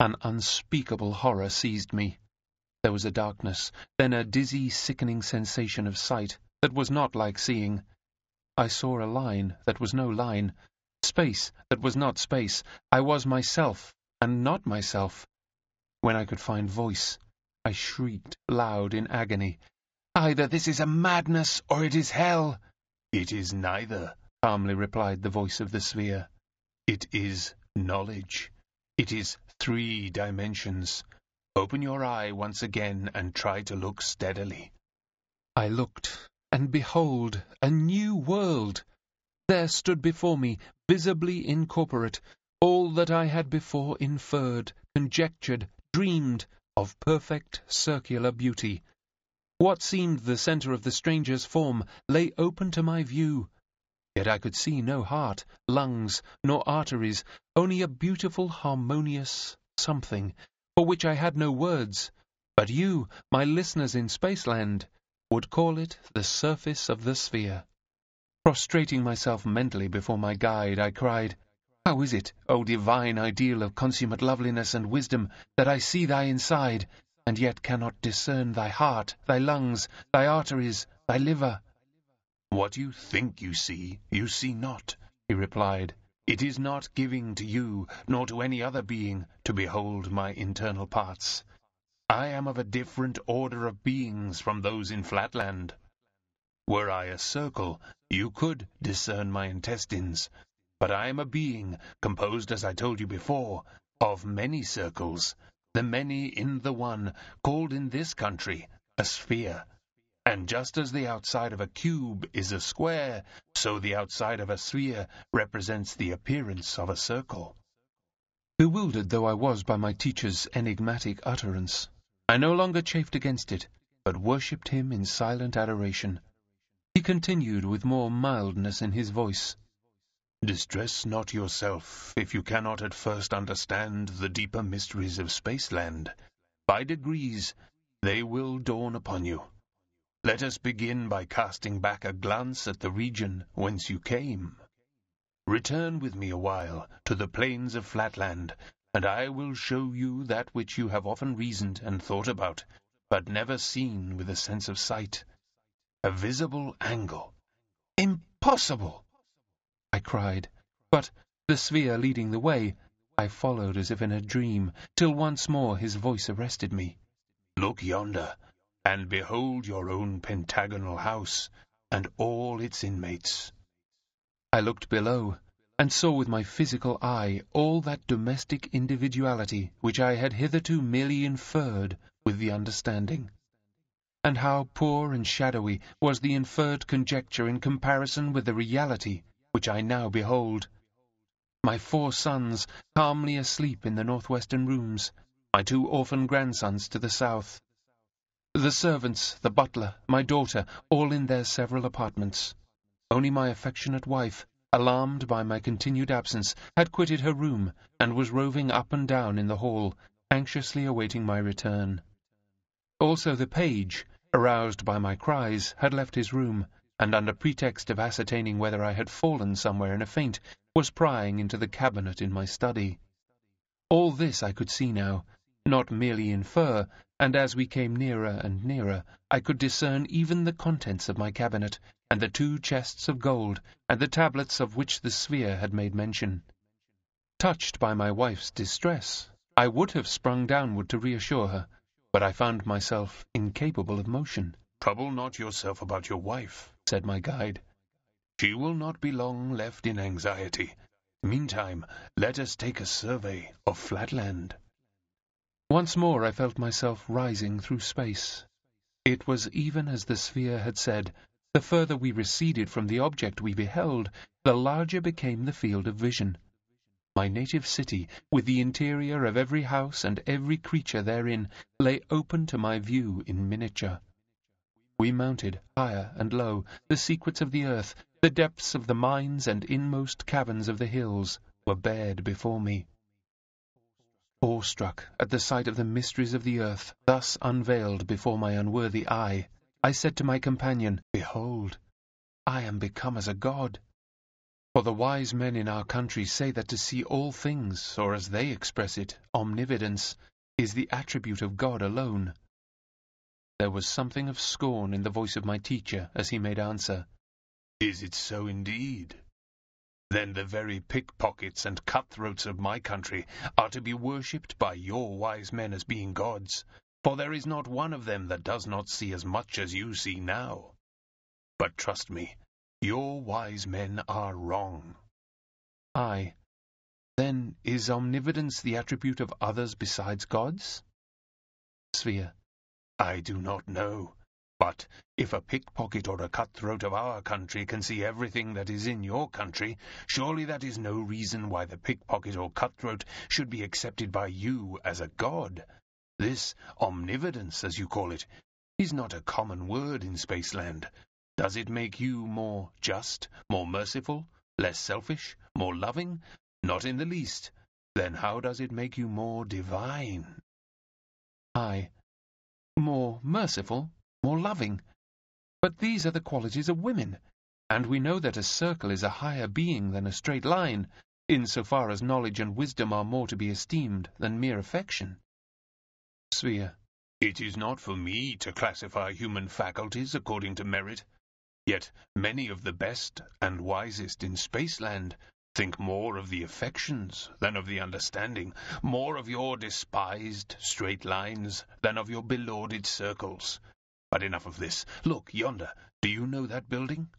An unspeakable horror seized me. There was a darkness, then a dizzy, sickening sensation of sight that was not like seeing. I saw a line that was no line, space that was not space. I was myself, and not myself. When I could find voice, I shrieked loud in agony. "Either this is a madness, or it is hell." "It is neither," calmly replied the voice of the sphere. "It is knowledge. It is 3 dimensions. Open your eye once again and try to look steadily." I looked, and behold, a new world! There stood before me, visibly incorporate, all that I had before inferred, conjectured, dreamed, of perfect circular beauty. What seemed the centre of the stranger's form lay open to my view. Yet I could see no heart, lungs, nor arteries, only a beautiful, harmonious something, for which I had no words, but you, my listeners in Spaceland, would call it the surface of the sphere. Prostrating myself mentally before my guide, I cried, "How is it, O divine ideal of consummate loveliness and wisdom, that I see thy inside, and yet cannot discern thy heart, thy lungs, thy arteries, thy liver?" "What you think you see not," he replied. "It is not giving to you, nor to any other being, to behold my internal parts. I am of a different order of beings from those in Flatland. Were I a circle, you could discern my intestines, but I am a being composed, as I told you before, of many circles, the many in the one, called in this country a sphere. And just as the outside of a cube is a square, so the outside of a sphere represents the appearance of a circle." Bewildered though I was by my teacher's enigmatic utterance, I no longer chafed against it, but worshipped him in silent adoration. He continued with more mildness in his voice, "Distress not yourself if you cannot at first understand the deeper mysteries of Spaceland. By degrees they will dawn upon you. Let us begin by casting back a glance at the region whence you came. Return with me a while to the plains of Flatland, and I will show you that which you have often reasoned and thought about, but never seen with a sense of sight. A visible angle." "Impossible!" I cried, but, the sphere leading the way, I followed as if in a dream, till once more his voice arrested me. "Look yonder, and behold your own pentagonal house, and all its inmates." I looked below, and saw with my physical eye all that domestic individuality which I had hitherto merely inferred with the understanding. And how poor and shadowy was the inferred conjecture in comparison with the reality which I now behold. My 4 sons calmly asleep in the northwestern rooms, my 2 orphan grandsons to the south. The servants, the butler, my daughter, all in their several apartments. Only my affectionate wife, alarmed by my continued absence, had quitted her room, and was roving up and down in the hall, anxiously awaiting my return. Also the page, aroused by my cries, had left his room, and under pretext of ascertaining whether I had fallen somewhere in a faint, was prying into the cabinet in my study. All this I could see now, not merely infer, and as we came nearer and nearer, I could discern even the contents of my cabinet, and the 2 chests of gold, and the tablets of which the sphere had made mention. Touched by my wife's distress, I would have sprung downward to reassure her, but I found myself incapable of motion. "Trouble not yourself about your wife," said my guide. "She will not be long left in anxiety. Meantime, let us take a survey of Flatland." Once more I felt myself rising through space. It was even as the sphere had said. The further we receded from the object we beheld, the larger became the field of vision. My native city, with the interior of every house and every creature therein, lay open to my view in miniature. We mounted, higher and low, the secrets of the earth, the depths of the mines and inmost caverns of the hills, were bared before me. Awestruck at the sight of the mysteries of the earth, thus unveiled before my unworthy eye, I said to my companion, "Behold, I am become as a god." For the wise men in our country say that to see all things, or as they express it, omnividence, is the attribute of God alone. There was something of scorn in the voice of my teacher as he made answer. Is it so indeed? Then the very pickpockets and cutthroats of my country are to be worshipped by your wise men as being gods, for there is not one of them that does not see as much as you see now. But trust me, your wise men are wrong. Aye. Then is omnividence the attribute of others besides gods? Sphere. I do not know. But if a pickpocket or a cutthroat of our country can see everything that is in your country, surely that is no reason why the pickpocket or cutthroat should be accepted by you as a god. This omnividence, as you call it, is not a common word in Spaceland. Does it make you more just, more merciful, less selfish, more loving? Not in the least. Then how does it make you more divine? Aye. More merciful, more loving. But these are the qualities of women, and we know that a circle is a higher being than a straight line, in so far as knowledge and wisdom are more to be esteemed than mere affection. Sphere. It is not for me to classify human faculties according to merit. Yet many of the best and wisest in Spaceland think more of the affections than of the understanding, more of your despised straight lines than of your belauded circles. But enough of this. Look, yonder. Do you know that building?